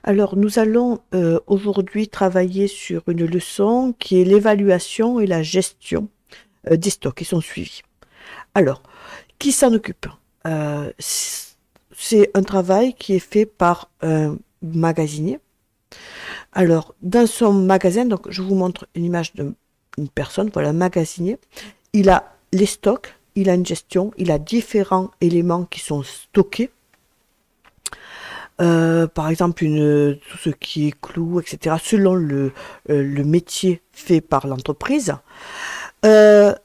Alors, nous allons aujourd'hui travailler sur une leçon qui est l'évaluation et la gestion des stocks qui sont suivis. Alors, qui s'en occupe? C'est un travail qui est fait par un magasinier. Alors, dans son magasin, donc je vous montre une image d'une personne, voilà, un magasinier. Il a les stocks, il a une gestion, il a différents éléments qui sont stockés. Par exemple, tout ce qui est clou, etc., selon le métier fait par l'entreprise. Euh,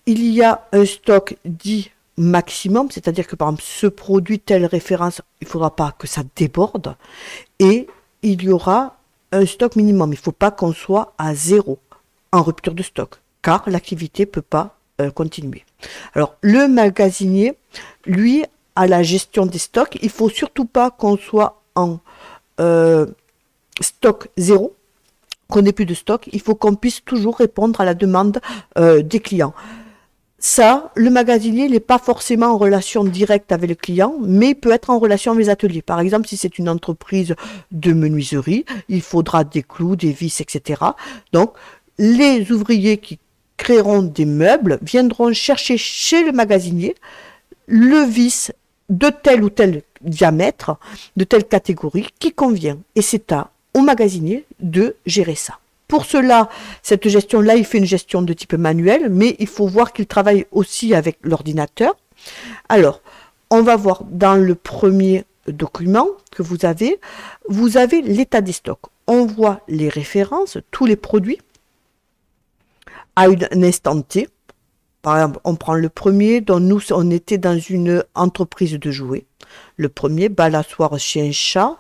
il y a un stock dit maximum, c'est-à-dire que par exemple, ce produit, telle référence, il ne faudra pas que ça déborde. Et il y aura un stock minimum. Il ne faut pas qu'on soit à zéro en rupture de stock, car l'activité ne peut pas continuer. Alors, le magasinier, lui, à la gestion des stocks, il ne faut surtout pas qu'on soit en stock zéro, qu'on n'ait plus de stock. Il faut qu'on puisse toujours répondre à la demande des clients. Ça, le magasinier n'est pas forcément en relation directe avec le client, mais il peut être en relation avec les ateliers. Par exemple, si c'est une entreprise de menuiserie, il faudra des clous, des vis, etc. Donc, les ouvriers qui créeront des meubles viendront chercher chez le magasinier le vis de tel ou tel diamètre, de telle catégorie qui convient. Et c'est au magasinier de gérer ça. Pour cela, cette gestion-là, il fait une gestion de type manuel, mais il faut voir qu'il travaille aussi avec l'ordinateur. Alors, on va voir dans le premier document que vous avez l'état des stocks. On voit les références, tous les produits à un instant T. Par exemple, on prend le premier, dont nous, on était dans une entreprise de jouets. Le premier, balançoire chien-chat,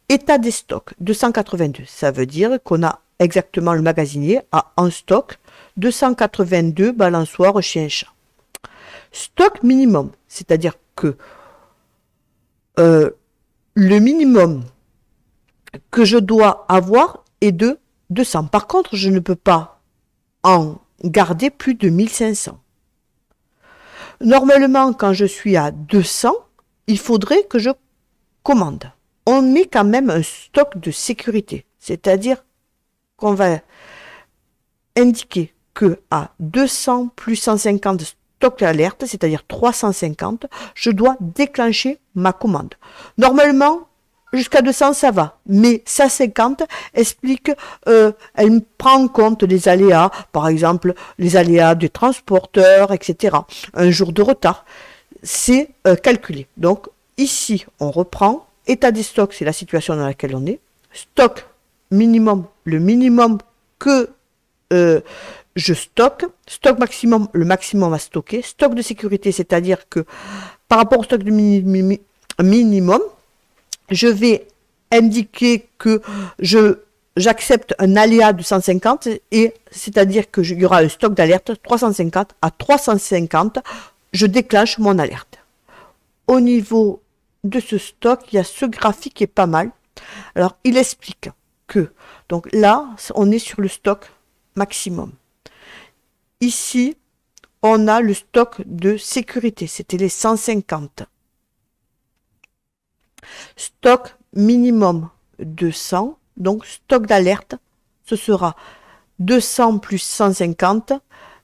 état des stocks, 282. Ça veut dire qu'on a exactement, le magasinier a en stock 282 balançoires chien-chat. Stock minimum, c'est-à-dire que le minimum que je dois avoir est de 200. Par contre, je ne peux pas en garder plus de 1500. Normalement, quand je suis à 200, il faudrait que je commande. On met quand même un stock de sécurité, c'est-à-dire qu'on va indiquer que à 200 plus 150 stock d'alerte, c'est-à-dire 350, je dois déclencher ma commande. Normalement, jusqu'à 200, ça va, mais 150 explique, elle prend en compte les aléas, par exemple les aléas des transporteurs, etc. Un jour de retard, c'est calculé. Donc ici, on reprend. État des stocks, c'est la situation dans laquelle on est. Stock minimum, le minimum que je stocke. Stock maximum, le maximum à stocker. Stock de sécurité, c'est-à-dire que par rapport au stock de minimum, je vais indiquer que j'accepte un aléa de 150, et c'est-à-dire qu'il y aura un stock d'alerte 350 à 350, je déclenche mon alerte. Au niveau de ce stock, il y a ce graphique qui est pas mal. Alors, il explique que, donc là, on est sur le stock maximum. Ici, on a le stock de sécurité, c'était les 150. Stock minimum 200, donc stock d'alerte, ce sera 200 plus 150,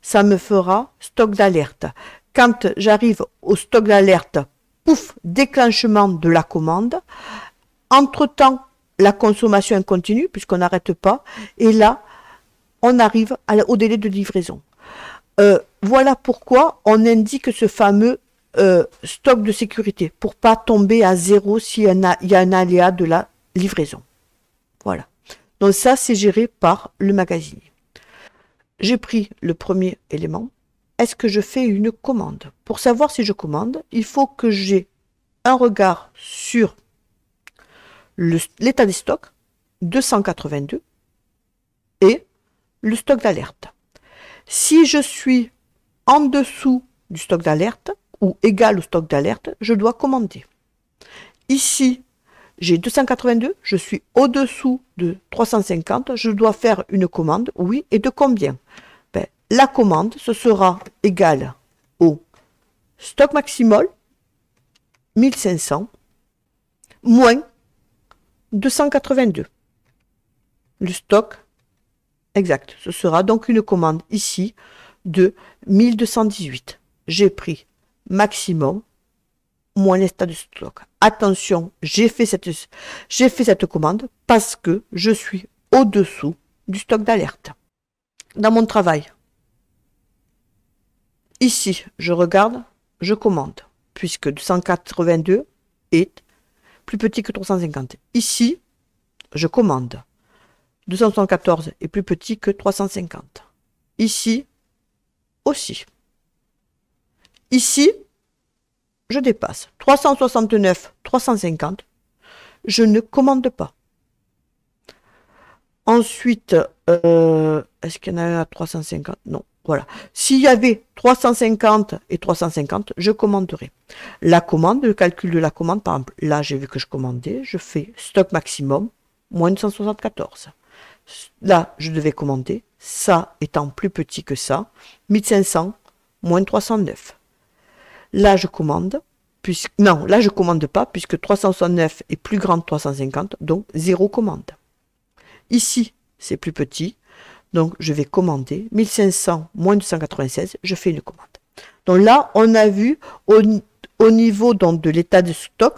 ça me fera stock d'alerte. Quand j'arrive au stock d'alerte, pouf, déclenchement de la commande. Entre-temps, la consommation est continue, puisqu'on n'arrête pas. Et là, on arrive au délai de livraison. Voilà pourquoi on indique ce fameux stock de sécurité, pour pas tomber à zéro s'il y a un aléa de la livraison. Voilà. Donc ça, c'est géré par le magasinier. J'ai pris le premier élément. Est-ce que je fais une commande? Pour savoir si je commande, il faut que j'ai un regard sur l'état des stocks, 282, et le stock d'alerte. Si je suis en dessous du stock d'alerte, ou égal au stock d'alerte, je dois commander. Ici, j'ai 282, je suis au-dessous de 350, je dois faire une commande, oui, et de combien? La commande, ce sera égal au stock maximal, 1500, moins 282. Le stock exact. Ce sera donc une commande ici de 1218. J'ai pris maximum moins l'état de stock. Attention, j'ai fait cette commande parce que je suis au-dessous du stock d'alerte. Dans mon travail, ici, je regarde, je commande, puisque 282 est plus petit que 350. Ici, je commande. 274 est plus petit que 350. Ici, aussi. Ici, je dépasse. 369, 350, je ne commande pas. Ensuite, est-ce qu'il y en a un à 350? Non, voilà. S'il y avait 350 et 350, je commanderai. La commande, le calcul de la commande, par exemple, là, j'ai vu que je commandais, je fais stock maximum, moins 274. Là, je devais commander, ça étant plus petit que ça, 1500, moins 309. Là, je commande, non, là, je commande pas, puisque 369 est plus grand que 350, donc 0 commande. Ici, c'est plus petit, donc je vais commander, 1500, moins 296, je fais une commande. Donc là, on a vu au niveau donc, de l'état de stock,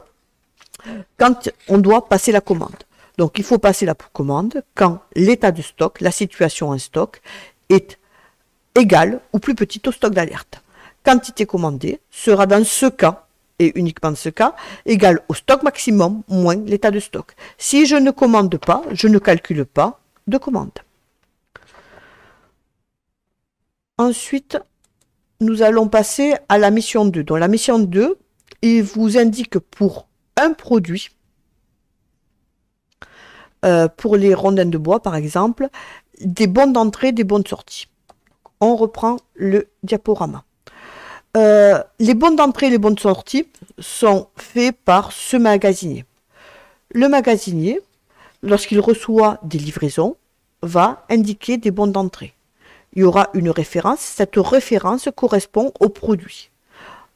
quand on doit passer la commande. Donc, il faut passer la commande quand l'état de stock, la situation en stock, est égale ou plus petite au stock d'alerte. Quantité commandée sera dans ce cas, et uniquement dans ce cas, égale au stock maximum moins l'état de stock. Si je ne commande pas, je ne calcule pas de commande. Ensuite, nous allons passer à la mission 2. Donc, la mission 2, il vous indique pour un produit, pour les rondins de bois par exemple, des bons d'entrée, des bons de sortie. On reprend le diaporama. Les bons d'entrée et les bons de sortie sont faits par ce magasinier. Le magasinier, lorsqu'il reçoit des livraisons, va indiquer des bons d'entrée. Il y aura une référence, cette référence correspond au produit.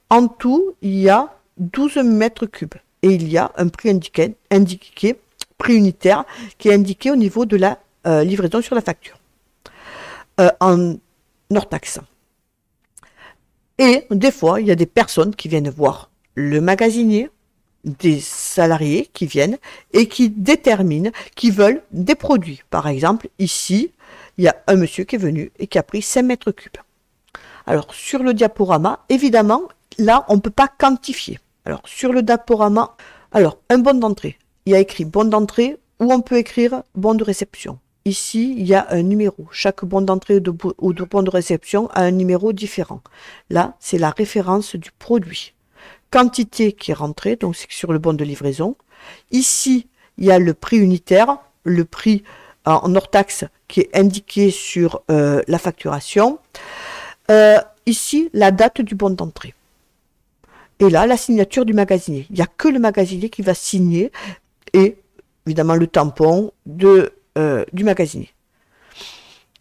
En tout, il y a 12 mètres cubes et il y a un prix indiqué prix unitaire qui est indiqué au niveau de la livraison sur la facture en hors taxe. Et des fois, il y a des personnes qui viennent voir le magasinier, des salariés qui viennent et qui déterminent, qui veulent des produits. Par exemple, ici, il y a un monsieur qui est venu et qui a pris 5 mètres cubes. Alors, sur le diaporama, évidemment, là, on ne peut pas quantifier. Alors, sur le diaporama, alors, un bon d'entrée. Il y a écrit bon d'entrée ou on peut écrire bon de réception. Ici, il y a un numéro. Chaque bon d'entrée ou de bon de réception a un numéro différent. Là, c'est la référence du produit. Quantité qui est rentrée, donc c'est sur le bon de livraison. Ici, il y a le prix unitaire, le prix en hors taxe qui est indiqué sur la facturation. Ici, la date du bon d'entrée. Et là, la signature du magasinier. Il n'y a que le magasinier qui va signer et évidemment le tampon du magasinier.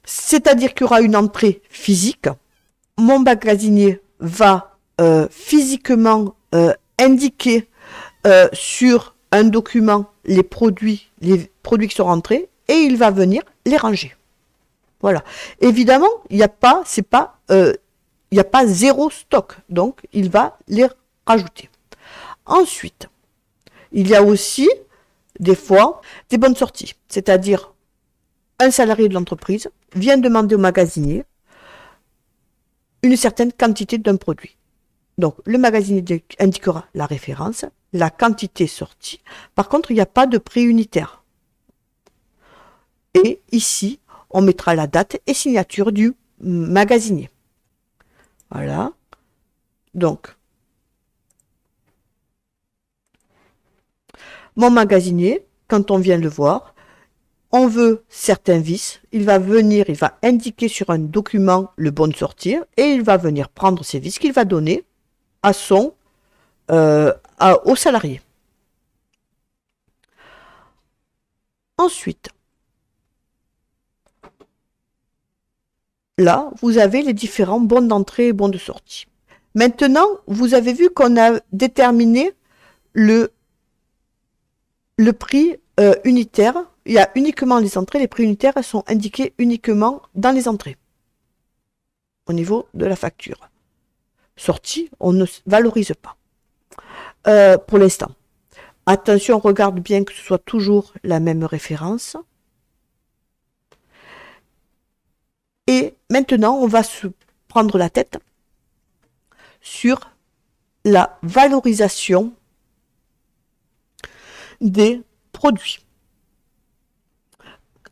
C'est-à-dire qu'il y aura une entrée physique. Mon magasinier va physiquement indiquer sur un document les produits qui sont rentrés et il va venir les ranger. Voilà. Évidemment, il n'y a pas, il n'y a pas zéro stock, donc il va les rajouter. Ensuite, il y a aussi des fois des bonnes sorties, c'est-à-dire un salarié de l'entreprise vient demander au magasinier une certaine quantité d'un produit. Donc, le magasinier indiquera la référence, la quantité sortie. Par contre, il n'y a pas de prix unitaire. Et ici, on mettra la date et signature du magasinier. Voilà. Donc, mon magasinier, quand on vient le voir, on veut certains vis, il va venir, il va indiquer sur un document le bon de sortir et il va venir prendre ces vis qu'il va donner à au salarié. Ensuite, là, vous avez les différents bons d'entrée et bons de sortie. Maintenant, vous avez vu qu'on a déterminé le prix unitaire, il y a uniquement les entrées, les prix unitaires sont indiqués uniquement dans les entrées, au niveau de la facture. Sortie, on ne valorise pas, pour l'instant. Attention, on regarde bien que ce soit toujours la même référence. Et maintenant, on va se prendre la tête sur la valorisation des produits.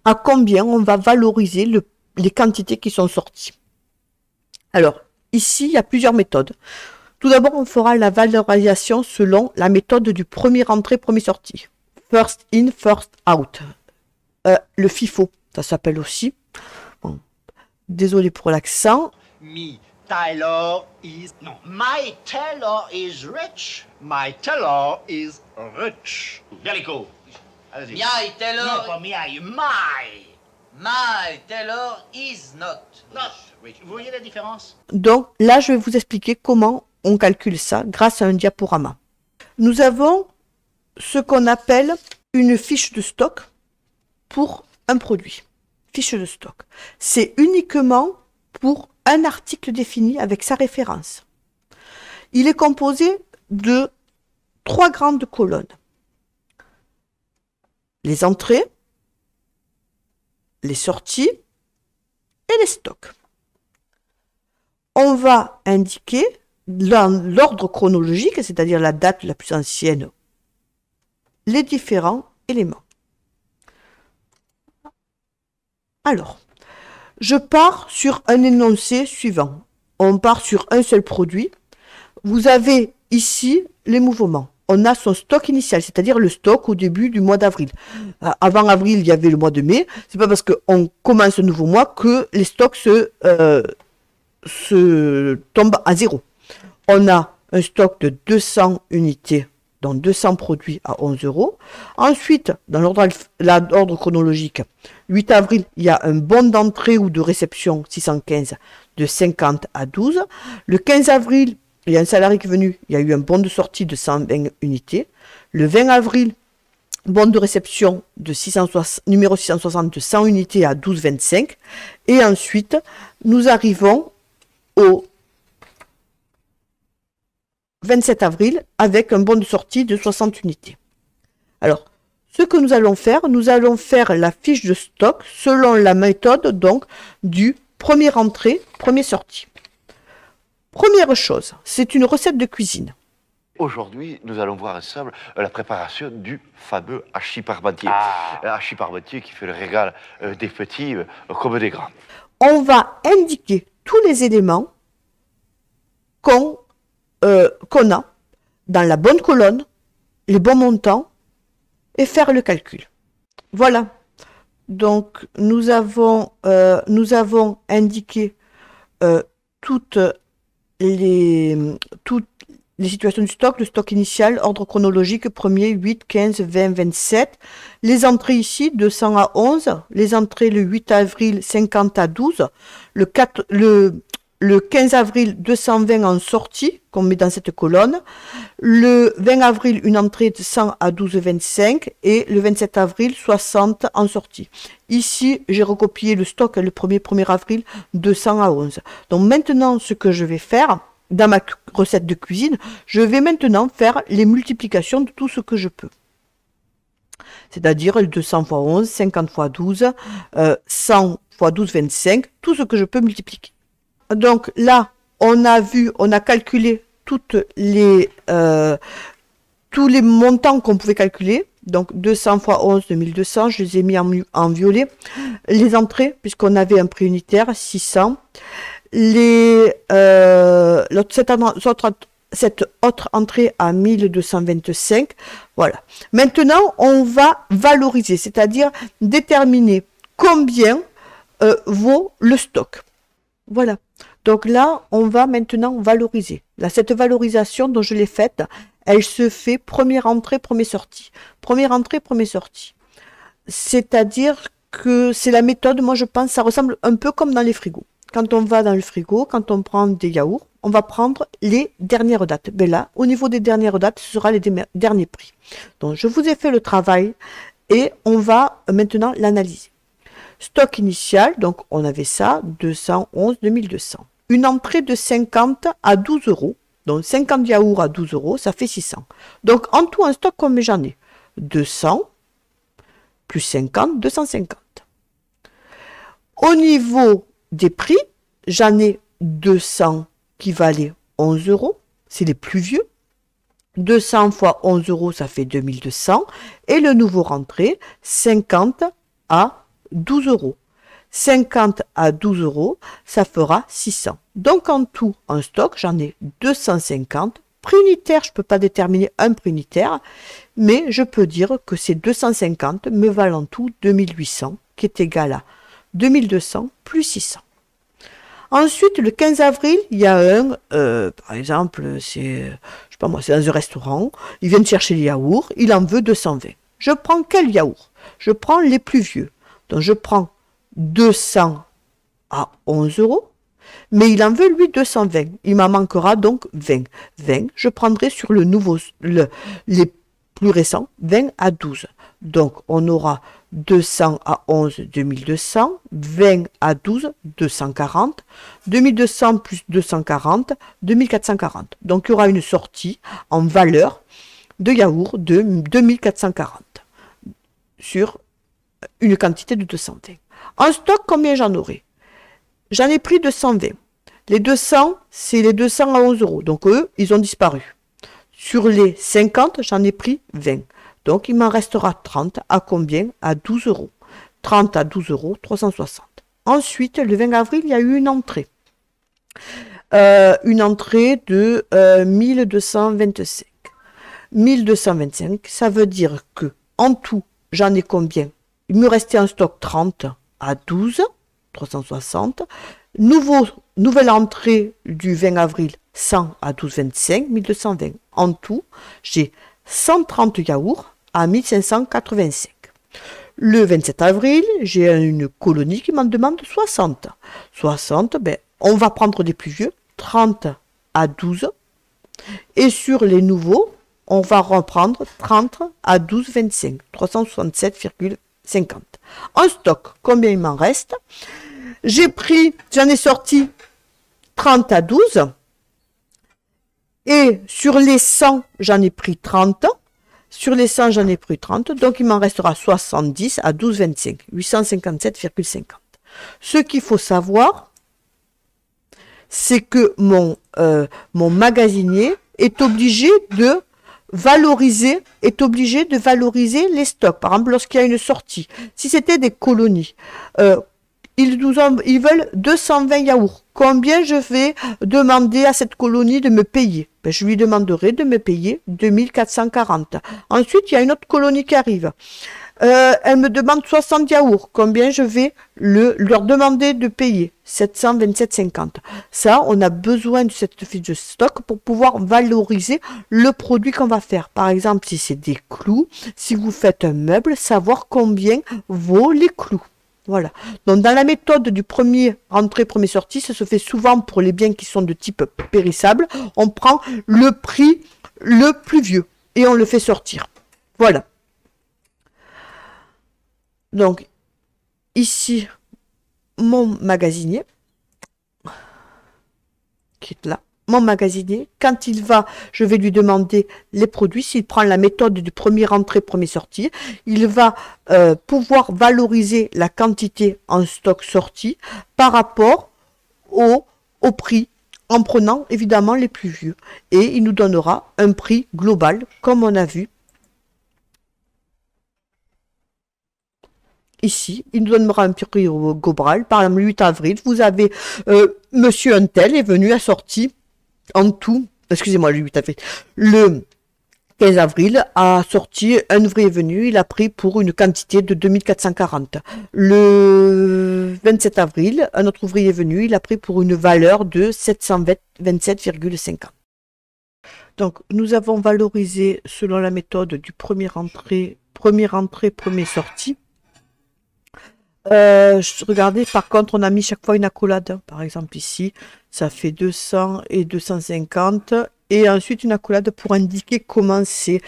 À combien on va valoriser les quantités qui sont sorties. Alors, ici, il y a plusieurs méthodes. Tout d'abord, on fera la valorisation selon la méthode du premier entrée, premier sorti. First in, first out. Le FIFO, ça s'appelle aussi. Bon, désolé pour l'accent. Me Taylor is... Non, my Taylor is rich. My Taylor is rich. Very cool. Allez-y. My Taylor... Non, pas my, my. My Taylor is not. Not rich. Vous voyez la différence? Donc, là, je vais vous expliquer comment on calcule ça grâce à un diaporama. Nous avons ce qu'on appelle une fiche de stock pour un produit. Fiche de stock. C'est uniquement pour un article défini avec sa référence. Il est composé de 3 grandes colonnes. Les entrées, les sorties et les stocks. On va indiquer dans l'ordre chronologique, c'est-à-dire la date la plus ancienne, les différents éléments. Alors, je pars sur un énoncé suivant. On part sur un seul produit. Vous avez ici les mouvements. On a son stock initial, c'est-à-dire le stock au début du mois d'avril. Avant avril, il y avait le mois de mai. C'est pas parce qu'on commence un nouveau mois que les stocks se tombent à zéro. On a un stock de 200 unités, donc 200 produits à 11 €. Ensuite, dans l'ordre chronologique, 8 avril, il y a un bon d'entrée ou de réception 615 de 50 à 12. Le 15 avril, il y a un salarié qui est venu, il y a eu un bon de sortie de 120 unités. Le 20 avril, bon de réception de numéro 660 de 100 unités à 12,25. Et ensuite, nous arrivons au 27 avril avec un bon de sortie de 60 unités. Alors, ce que nous allons faire la fiche de stock selon la méthode donc du premier entrée, premier sortie. Première chose, c'est une recette de cuisine. Aujourd'hui, nous allons voir ensemble la préparation du fameux hachis parmentier. Hachis parmentier qui fait le régal des petits comme des grands. On va indiquer tous les éléments qu'on a dans la bonne colonne, les bons montants, et faire le calcul. Voilà. Donc, nous avons indiqué toutes les situations du stock, le stock initial, ordre chronologique, 1er, 8, 15, 20, 27. Les entrées ici, 200 à 11. Les entrées le 8 avril, 50 à 12. Le 15 avril, 220 en sortie, qu'on met dans cette colonne. Le 20 avril, une entrée de 100 à 12,25. Et le 27 avril, 60 en sortie. Ici, j'ai recopié le stock le 1er avril, 200 à 11. Donc maintenant, ce que je vais faire, dans ma recette de cuisine, je vais maintenant faire les multiplications de tout ce que je peux. C'est-à-dire 200 x 11, 50 x 12, 100 x 12, 25, tout ce que je peux multiplier. Donc là, on a calculé tous les montants qu'on pouvait calculer. Donc 200 x 11, 2200, je les ai mis en violet. Les entrées, puisqu'on avait un prix unitaire, 600. Cette autre entrée à 1225. Voilà. Maintenant, on va valoriser, c'est-à-dire déterminer combien vaut le stock. Voilà. Donc là, on va maintenant valoriser. Là, cette valorisation dont je l'ai faite, elle se fait première entrée, première sortie. Première entrée, première sortie. C'est-à-dire que c'est la méthode, moi je pense, ça ressemble un peu comme dans les frigos. Quand on va dans le frigo, quand on prend des yaourts, on va prendre les dernières dates. Ben là, au niveau des dernières dates, ce sera les derniers prix. Donc, je vous ai fait le travail et on va maintenant l'analyser. Stock initial, donc on avait ça, 211 2200. Une entrée de 50 à 12 euros, donc 50 yaourts à 12 euros, ça fait 600. Donc en tout, en stock, combien j'en ai? 200 plus 50, 250. Au niveau des prix, j'en ai 200 qui valaient 11 euros, c'est les plus vieux. 200 fois 11 euros, ça fait 2200. Et le nouveau rentré, 50 à 12 euros. 50 à 12 euros, ça fera 600. Donc en tout, en stock, j'en ai 250. Prix unitaire, je ne peux pas déterminer un prix unitaire, mais je peux dire que ces 250 me valent en tout 2800, qui est égal à 2200 plus 600. Ensuite, le 15 avril, il y a par exemple, c'est, je sais pas moi, c'est dans un restaurant, il vient de chercher les yaourts, il en veut 220. Je prends quel yaourt? Je prends les plus vieux. Donc, je prends 200 à 11 euros, mais il en veut, lui, 220. Il m'en manquera donc 20. 20, je prendrai sur le nouveau, les plus récents, 20 à 12. Donc, on aura 200 à 11, 2200, 20 à 12, 240, 2200 plus 240, 2440. Donc, il y aura une sortie en valeur de yaourt de 2440 sur une quantité de 220. En stock, combien j'en aurai? J'en ai pris 220. Les 200, c'est les 200 à 11 euros. Donc, eux, ils ont disparu. Sur les 50, j'en ai pris 20. Donc, il m'en restera 30 à combien? À 12 euros. 30 à 12 euros, 360. Ensuite, le 20 avril, il y a eu une entrée. Une entrée de 1225. 1225, ça veut dire que en tout, j'en ai combien? Il me restait en stock 30 à 12, 360. Nouvelle entrée du 20 avril, 100 à 12,25, 1220. En tout, j'ai 130 yaourts à 1585. Le 27 avril, j'ai une colonie qui m'en demande 60. 60, ben, on va prendre des plus vieux, 30 à 12. Et sur les nouveaux, on va reprendre 30 à 12,25, 367,50. En stock, combien il m'en reste? J'en ai sorti 30 à 12. Et sur les 100, j'en ai pris 30. Sur les 100, j'en ai pris 30. Donc, il m'en restera 70 à 12,25. 857,50. Ce qu'il faut savoir, c'est que mon magasinier est obligé de valoriser les stocks. Par exemple, lorsqu'il y a une sortie, si c'était des colonies, ils veulent 220 yaourts. Combien je vais demander à cette colonie de me payer? Ben, je lui demanderai de me payer 2440. Ensuite, il y a une autre colonie qui arrive. Elle me demande 60 yaourts. Combien je vais leur demander de payer? 727,50. Ça, on a besoin de cette fiche de stock pour pouvoir valoriser le produit qu'on va faire. Par exemple, si c'est des clous, si vous faites un meuble, savoir combien vaut les clous. Voilà. Donc, dans la méthode du premier entrée, premier sortie, ça se fait souvent pour les biens qui sont de type périssable. On prend le prix le plus vieux et on le fait sortir. Voilà. Donc, ici, mon magasinier, qui est là, mon magasinier, quand il va, je vais lui demander les produits, s'il prend la méthode du premier entrée, premier sortie, il va pouvoir valoriser la quantité en stock sorti par rapport au prix, en prenant évidemment les plus vieux. Et il nous donnera un prix global, comme on a vu. Ici, il nous donnera un prix global. Par exemple, le 8 avril, vous avez Monsieur Untel est venu à sortie en tout, excusez-moi, le 8 avril, le 15 avril a sorti, un ouvrier venu, il a pris pour une quantité de 2440. Le 27 avril, un autre ouvrier venu, il a pris pour une valeur de 727,50. Donc, nous avons valorisé selon la méthode du premier entrée, premier sortie. Regardez, par contre, on a mis chaque fois une accolade. Par exemple, ici, ça fait 200 et 250. Et ensuite, une accolade pour indiquer comment c'est,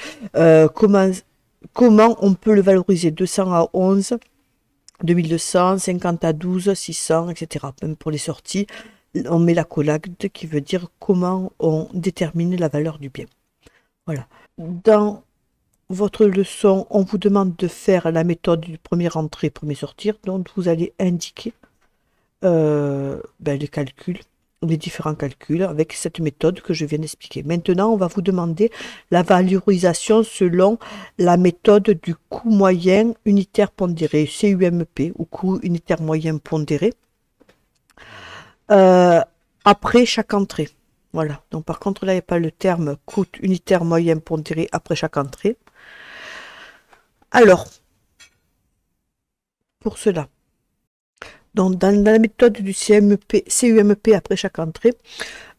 comment on peut le valoriser. 200 à 11, 2200, 50 à 12, 600, etc. Même pour les sorties, on met la collagde qui veut dire comment on détermine la valeur du bien. Voilà. Dans votre leçon, on vous demande de faire la méthode du premier entrée, premier sortir. Donc, vous allez indiquer les calculs, les différents calculs avec cette méthode que je viens d'expliquer. Maintenant, on va vous demander la valorisation selon la méthode du coût moyen unitaire pondéré, CUMP, ou coût unitaire moyen pondéré, après chaque entrée. Voilà. Donc, par contre, là, il n'y a pas le terme coût unitaire moyen pondéré après chaque entrée. Alors, pour cela, donc dans la méthode du CUMP après chaque entrée,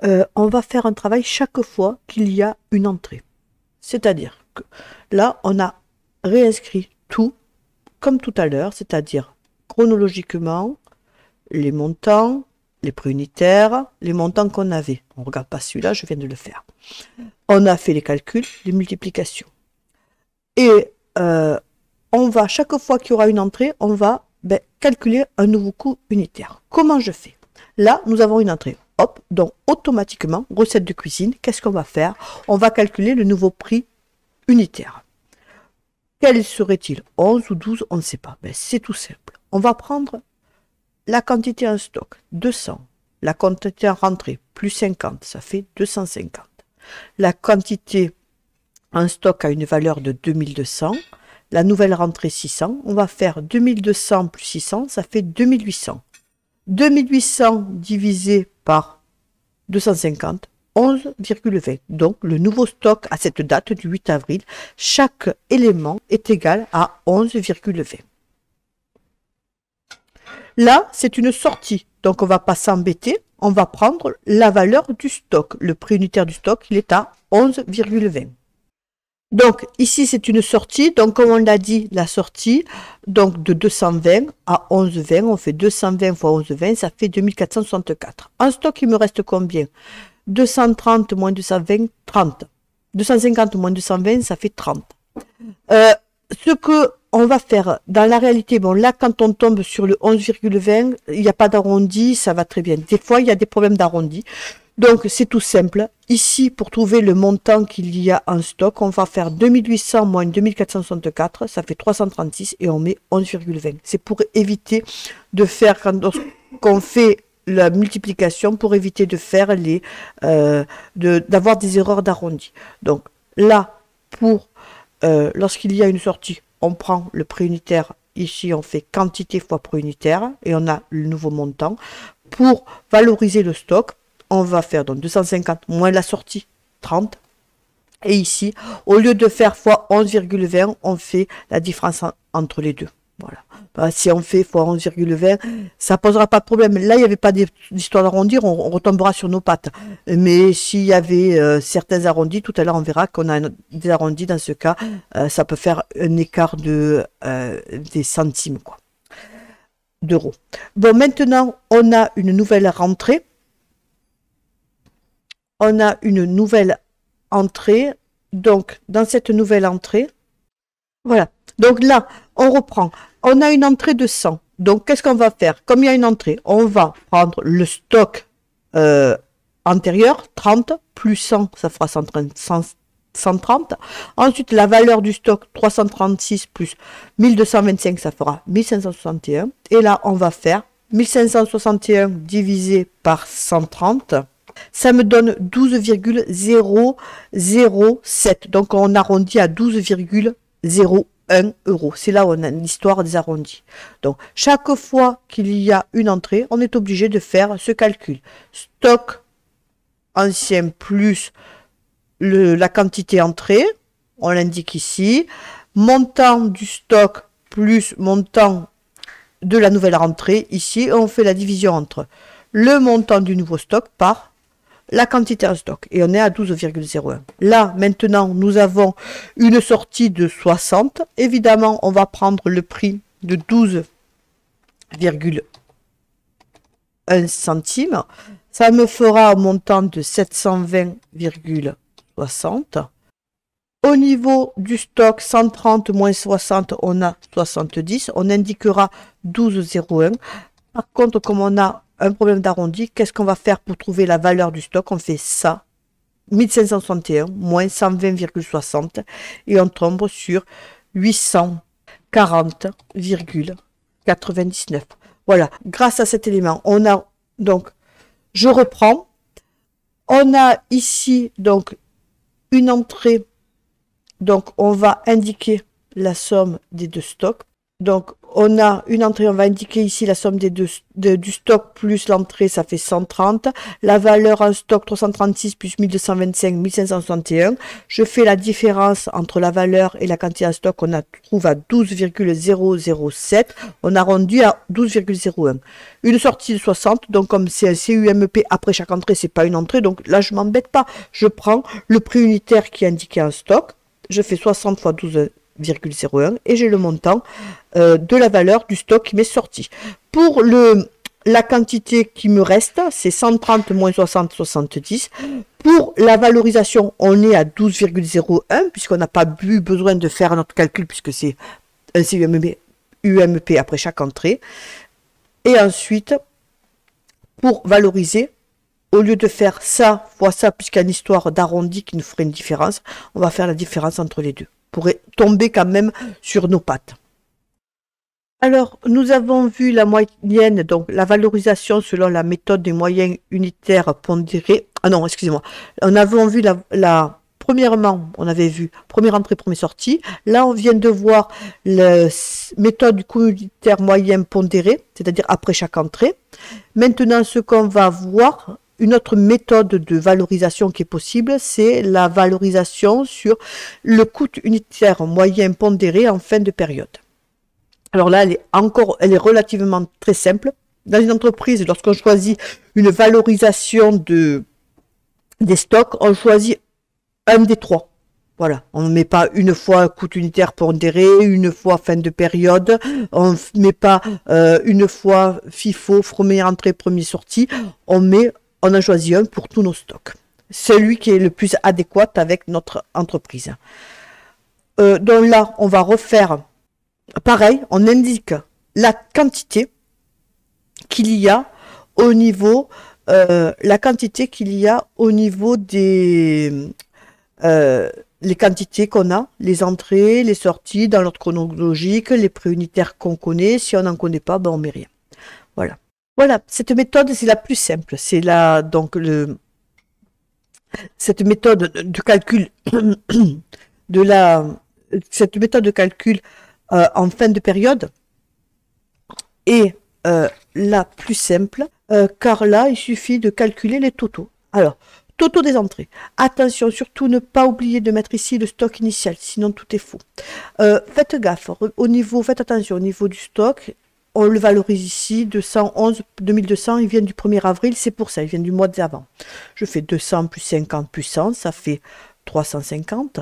on va faire un travail chaque fois qu'il y a une entrée. C'est-à-dire que là, on a réinscrit tout comme tout à l'heure, c'est-à-dire chronologiquement, les montants, les prix unitaires, les montants qu'on avait. On ne regarde pas celui-là, je viens de le faire. On a fait les calculs, les multiplications. Et on va, chaque fois qu'il y aura une entrée, on va calculer un nouveau coût unitaire. Comment je fais? Là, nous avons une entrée. Hop, donc automatiquement, recette de cuisine, qu'est-ce qu'on va faire? On va calculer le nouveau prix unitaire. Quel serait-il? 11 ou 12? On ne sait pas. C'est tout simple. On va prendre la quantité en stock, 200. La quantité en rentrée, plus 50, ça fait 250. La quantité en stock a une valeur de 2200. La nouvelle rentrée 600, on va faire 2200 plus 600, ça fait 2800. 2800 divisé par 250, 11,20. Donc le nouveau stock à cette date du 8 avril, chaque élément est égal à 11,20. Là, c'est une sortie, donc on ne va pas s'embêter, on va prendre la valeur du stock. Le prix unitaire du stock, il est à 11,20. Donc, ici, c'est une sortie. Donc, comme on l'a dit, la sortie, donc de 220 à 11,20, on fait 220 fois 11,20, ça fait 2464. En stock, il me reste combien? 230 moins 220, 30. 250 moins 220, ça fait 30. Ce que on va faire dans la réalité, bon, là, quand on tombe sur le 11,20, il n'y a pas d'arrondi, ça va très bien. Des fois, il y a des problèmes d'arrondi. Donc, c'est tout simple. Ici, pour trouver le montant qu'il y a en stock, on va faire 2800 moins 2464, ça fait 336 et on met 11,20. C'est pour éviter de faire, quand on fait la multiplication, pour éviter de faire d'avoir des erreurs d'arrondi. Donc, là, lorsqu'il y a une sortie, on prend le prix unitaire. Ici, on fait quantité fois prix unitaire et on a le nouveau montant. Pour valoriser le stock, on va faire donc 250 moins la sortie, 30. Et ici, au lieu de faire fois 11,20, on fait la différence entre les deux. Voilà. Si on fait fois 11,20, ça posera pas de problème. Là, il n'y avait pas d'histoire d'arrondir, on retombera sur nos pattes. Mais s'il y avait certains arrondis, tout à l'heure, on verra qu'on a des arrondis. Dans ce cas, ça peut faire un écart des centimes, quoi, d'euros. Bon, maintenant, on a une nouvelle rentrée. On a une nouvelle entrée. Donc, dans cette nouvelle entrée, voilà. Donc là, on reprend. On a une entrée de 100. Donc, qu'est-ce qu'on va faire? Comme il y a une entrée, on va prendre le stock antérieur, 30, plus 100, ça fera 130. Ensuite, la valeur du stock, 336 plus 1225, ça fera 1561. Et là, on va faire 1561 divisé par 130. Ça me donne 12,007. Donc, on arrondit à 12,01 €. C'est là où on a l'histoire des arrondis. Donc, chaque fois qu'il y a une entrée, on est obligé de faire ce calcul. Stock ancien plus la quantité entrée, on l'indique ici. Montant du stock plus montant de la nouvelle rentrée, ici. On fait la division entre le montant du nouveau stock par la quantité en stock, et on est à 12,01. Là, maintenant, nous avons une sortie de 60. Évidemment, on va prendre le prix de 12,1 centimes. Ça me fera un montant de 720,60. Au niveau du stock, 130 moins 60, on a 70. On indiquera 12,01. Par contre, comme on a un problème d'arrondi, qu'est-ce qu'on va faire pour trouver la valeur du stock? On fait ça, 1561 moins 120,60 et on tombe sur 840,99. Voilà, grâce à cet élément, on a donc, je reprends, on a ici donc une entrée, donc on va indiquer la somme des deux stocks. Donc, on a une entrée, on va indiquer ici la somme des deux, du stock plus l'entrée, ça fait 130. La valeur en stock, 336 plus 1225, 1561. Je fais la différence entre la valeur et la quantité en stock, on trouve à 12,007. On a rendu à 12,01. Une sortie de 60, donc comme c'est un CUMP après chaque entrée, c'est pas une entrée, donc là, je m'embête pas. Je prends le prix unitaire qui est indiqué en stock, je fais 60 fois 12,01 et j'ai le montant de la valeur du stock qui m'est sorti. Pour la quantité qui me reste, c'est 130 moins 60, 70. Pour la valorisation, on est à 12,01 puisqu'on n'a pas eu besoin de faire notre calcul puisque c'est un CUMP après chaque entrée. Et ensuite, pour valoriser, au lieu de faire ça fois ça, puisqu'il y a une histoire d'arrondi qui nous ferait une différence, on va faire la différence entre les deux pour tomber quand même sur nos pattes. Alors, nous avons vu la moyenne, donc la valorisation selon la méthode des moyens unitaires pondérés. Ah non, excusez-moi. On avait vu premièrement, on avait vu première entrée, première sortie. Là, on vient de voir la méthode du coût unitaire moyen pondéré, c'est-à-dire après chaque entrée. Maintenant, ce qu'on va voir, une autre méthode de valorisation qui est possible, c'est la valorisation sur le coût unitaire moyen pondéré en fin de période. Alors là, elle est relativement très simple. Dans une entreprise, lorsqu'on choisit une valorisation des stocks, on choisit un des trois. Voilà, on ne met pas une fois coût unitaire pondéré, une fois fin de période, on ne met pas une fois FIFO, première entrée, première sortie, on en choisit un pour tous nos stocks. Celui qui est le plus adéquat avec notre entreprise. Donc là, on va refaire pareil, on indique la quantité qu'il y a au niveau, des les quantités qu'on a, les entrées, les sorties dans l'ordre chronologique, les prix unitaires qu'on connaît. Si on n'en connaît pas, ben on met rien. Voilà. Voilà, cette méthode, c'est la plus simple. C'est cette méthode de calcul en fin de période est la plus simple, car là, il suffit de calculer les totaux. Alors, totaux des entrées. Attention, surtout ne pas oublier de mettre ici le stock initial, sinon tout est faux. Faites gaffe, faites attention au niveau du stock. On le valorise ici, 211, 2200, il vient du 1er avril, c'est pour ça, il vient du mois d'avant. Je fais 200 plus 50 plus 100, ça fait 350.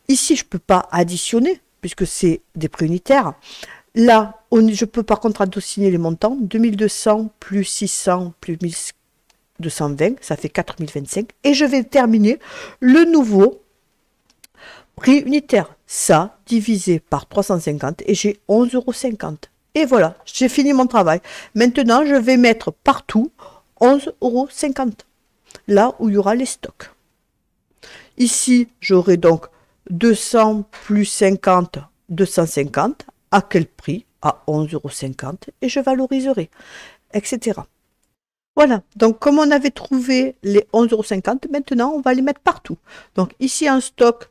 Ici, je ne peux pas additionner, puisque c'est des prix unitaires. Là, je peux par contre additionner les montants, 2200 plus 600 plus 1220, ça fait 4025. Et je vais terminer le nouveau prix unitaire. Ça, divisé par 350, et j'ai 11,50 €. Et voilà, j'ai fini mon travail. Maintenant, je vais mettre partout 11,50 €, là où il y aura les stocks. Ici, j'aurai donc 200 plus 50, 250. À quel prix? À 11,50 € et je valoriserai, etc. Voilà, donc comme on avait trouvé les 11,50 €, maintenant on va les mettre partout. Donc ici en stock,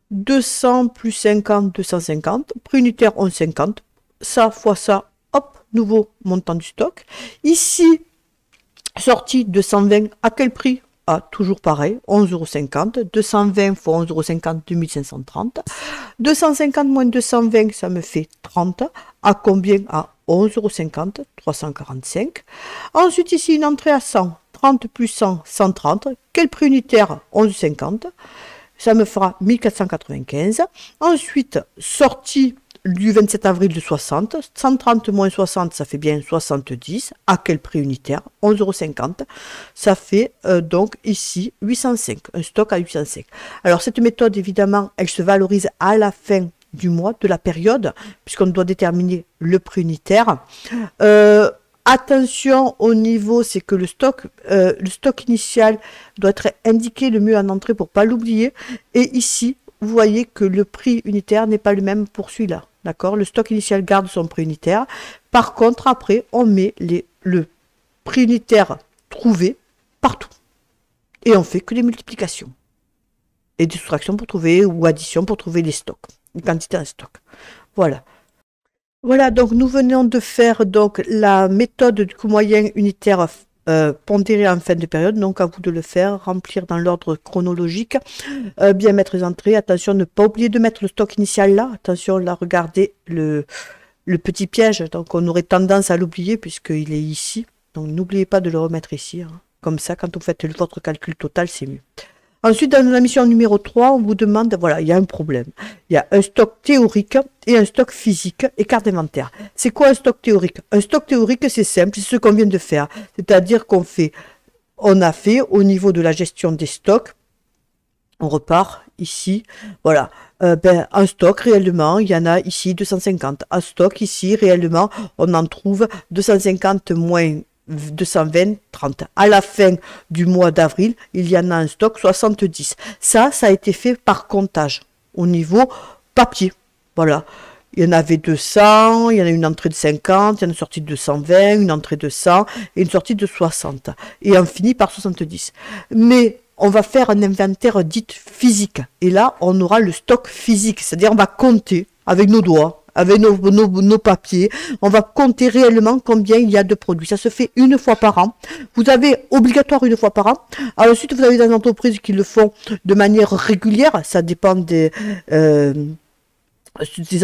200 plus 50, 250, prix unitaire 11,50, ça fois ça, hop, nouveau montant du stock. Ici, sortie 220, à quel prix? Ah, toujours pareil, 11,50 €, 220 fois 11,50 €, 2530. 250 moins 220, ça me fait 30. À combien? À 11,50 €, 345. Ensuite, ici, une entrée à 100. 30 plus 100, 130. Quel prix unitaire? 11,50 €. Ça me fera 1495. Ensuite, sortie du 27 avril de 60. 130 moins 60, ça fait bien 70. À quel prix unitaire? 11,50 €. Ça fait donc ici 805, un stock à 805. Alors cette méthode, évidemment, elle se valorise à la fin du mois, de la période, puisqu'on doit déterminer le prix unitaire. Attention au niveau, c'est que le stock initial doit être indiqué le mieux en entrée pour pas l'oublier. Et ici, vous voyez que le prix unitaire n'est pas le même pour celui-là. D'accord? Le stock initial garde son prix unitaire. Par contre, après, on met le prix unitaire trouvé partout. Et on fait que des multiplications. Et des soustractions pour trouver, ou additions pour trouver les stocks. Les quantités en stock. Voilà. Voilà, donc nous venons de faire donc la méthode du coût moyen unitaire pondéré en fin de période. Donc à vous de le faire, remplir dans l'ordre chronologique, bien mettre les entrées. Attention, ne pas oublier de mettre le stock initial là. Attention, là, regardez le petit piège. Donc on aurait tendance à l'oublier puisqu'il est ici. Donc n'oubliez pas de le remettre ici. Hein. Comme ça, quand vous faites votre calcul total, c'est mieux. Ensuite, dans la mission numéro 3, on vous demande, voilà, il y a un problème. Il y a un stock théorique et un stock physique, écart d'inventaire. C'est quoi un stock théorique? Un stock théorique, c'est simple, c'est ce qu'on vient de faire. C'est-à-dire on a fait au niveau de la gestion des stocks, on repart ici, voilà. En stock, réellement, il y en a ici 250. En stock, ici, réellement, on en trouve 250 moins 220, 30. À la fin du mois d'avril, il y en a un stock 70. Ça a été fait par comptage au niveau papier. Voilà. Il y en avait 200, il y en a une entrée de 50, il y en a une sortie de 220, une entrée de 100 et une sortie de 60. Et on finit par 70. Mais on va faire un inventaire dit physique. Et là, on aura le stock physique. C'est-à-dire, on va compter avec nos doigts, avec nos papiers, on va compter réellement combien il y a de produits. Ça se fait une fois par an. Vous avez obligatoire une fois par an. Alors, ensuite, vous avez des entreprises qui le font de manière régulière. Ça dépend des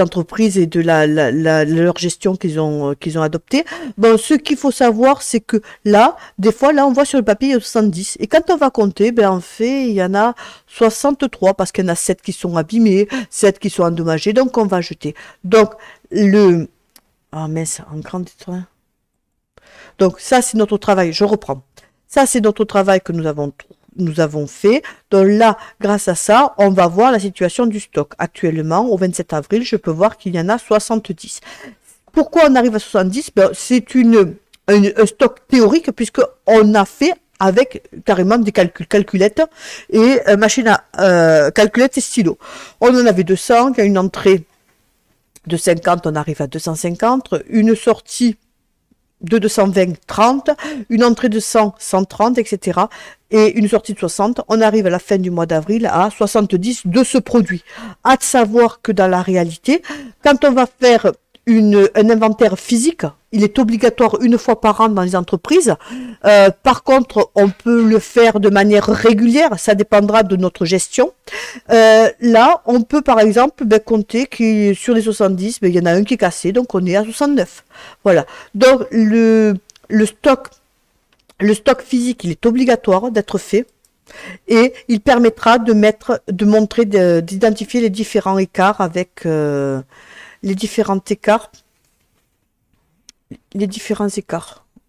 entreprises et de leur gestion qu'ils ont adoptée. Bon, ce qu'il faut savoir, c'est que là, des fois, là, on voit sur le papier, il y a 70. Et quand on va compter, en fait, il y en a 63 parce qu'il y en a 7 qui sont abîmés, 7 qui sont endommagés, donc on va jeter. Donc, ah mince, en grand détail. Donc, ça, c'est notre travail. Je reprends. Ça, c'est notre travail que nous avons fait. Donc là, grâce à ça, on va voir la situation du stock. Actuellement, au 27 avril, je peux voir qu'il y en a 70. Pourquoi on arrive à 70? C'est un stock théorique puisqu'on a fait avec carrément des calculettes et machine à calculettes et stylo. On en avait 200, il y a une entrée de 50, on arrive à 250, une sortie de 220, 30, une entrée de 100, 130, etc. Et une sortie de 60, on arrive à la fin du mois d'avril à 70 de ce produit. À savoir que dans la réalité, quand on va faire un inventaire physique, il est obligatoire une fois par an dans les entreprises. Par contre, on peut le faire de manière régulière, ça dépendra de notre gestion. Là, on peut par exemple compter que sur les 70, il y en a un qui est cassé, donc on est à 69. Voilà. Donc le stock physique, il est obligatoire d'être fait. Et il permettra d'identifier les différents écarts avec les différents écarts.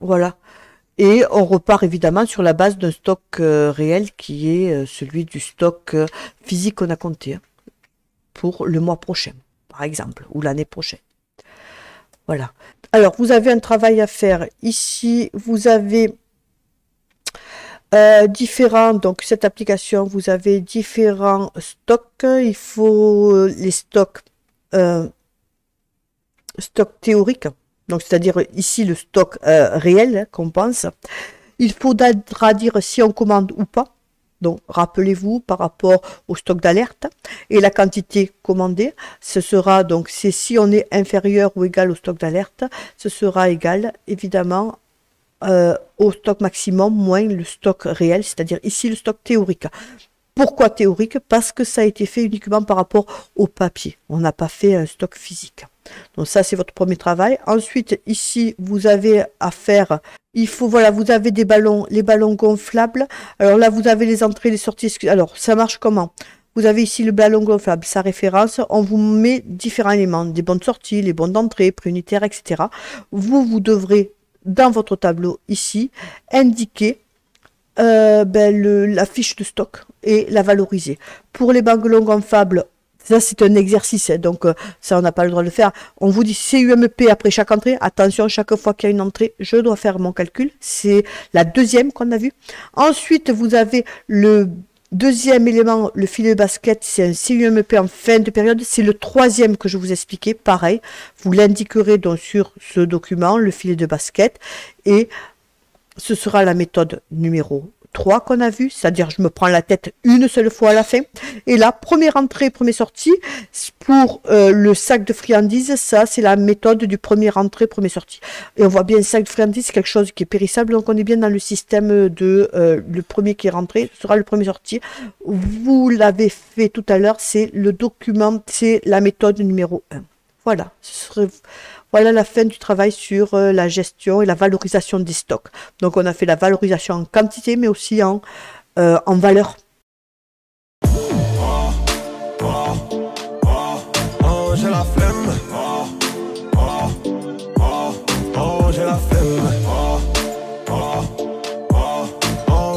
Voilà. Et on repart évidemment sur la base d'un stock réel qui est celui du stock physique qu'on a compté pour le mois prochain, par exemple, ou l'année prochaine. Voilà. Alors, vous avez un travail à faire. Ici, vous avez donc cette application, vous avez différents stocks. Il faut les stocks théoriques, donc c'est-à-dire ici le stock réel qu'on pense. Il faudra dire si on commande ou pas. Donc rappelez-vous par rapport au stock d'alerte et la quantité commandée, ce sera donc c'est si on est inférieur ou égal au stock d'alerte, ce sera égal évidemment au stock maximum moins le stock réel, c'est-à-dire ici le stock théorique. Pourquoi théorique? Parce que ça a été fait uniquement par rapport au papier. On n'a pas fait un stock physique. Donc ça, c'est votre premier travail. Ensuite, ici, vous avez à faire, voilà, vous avez des ballons, les ballons gonflables. Alors là, vous avez les entrées, les sorties. Alors, ça marche comment? Vous avez ici le ballon gonflable, sa référence. On vous met différents éléments, des bons de sortie, les bons d'entrée, prix unitaire, etc. Vous devrez, dans votre tableau ici, indiquer la fiche de stock et la valoriser. Pour les ballons gonflables, ça c'est un exercice, hein, donc ça on n'a pas le droit de le faire. On vous dit CUMP après chaque entrée. Attention, chaque fois qu'il y a une entrée, je dois faire mon calcul. C'est la deuxième qu'on a vue. Ensuite, vous avez le deuxième élément, le filet de basket, c'est un CUMP en fin de période. C'est le troisième que je vous expliquais. Pareil, vous l'indiquerez donc sur ce document, le filet de basket. Et ce sera la méthode numéro 3 qu'on a vu, c'est-à-dire je me prends la tête une seule fois à la fin. Et là, première entrée, première sortie, pour le sac de friandises, ça c'est la méthode du premier entrée, première sortie. Et on voit bien, le sac de friandises, c'est quelque chose qui est périssable, donc on est bien dans le système de le premier qui est rentré, sera le premier sorti. Vous l'avez fait tout à l'heure, c'est le document, c'est la méthode numéro 1. Voilà, voilà la fin du travail sur la gestion et la valorisation des stocks. Donc on a fait la valorisation en quantité, mais aussi en valeur. J'ai la flemme. J'ai la flemme.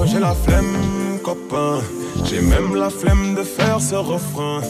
J'ai la flemme, copain. J'ai même la flemme de faire ce refrain.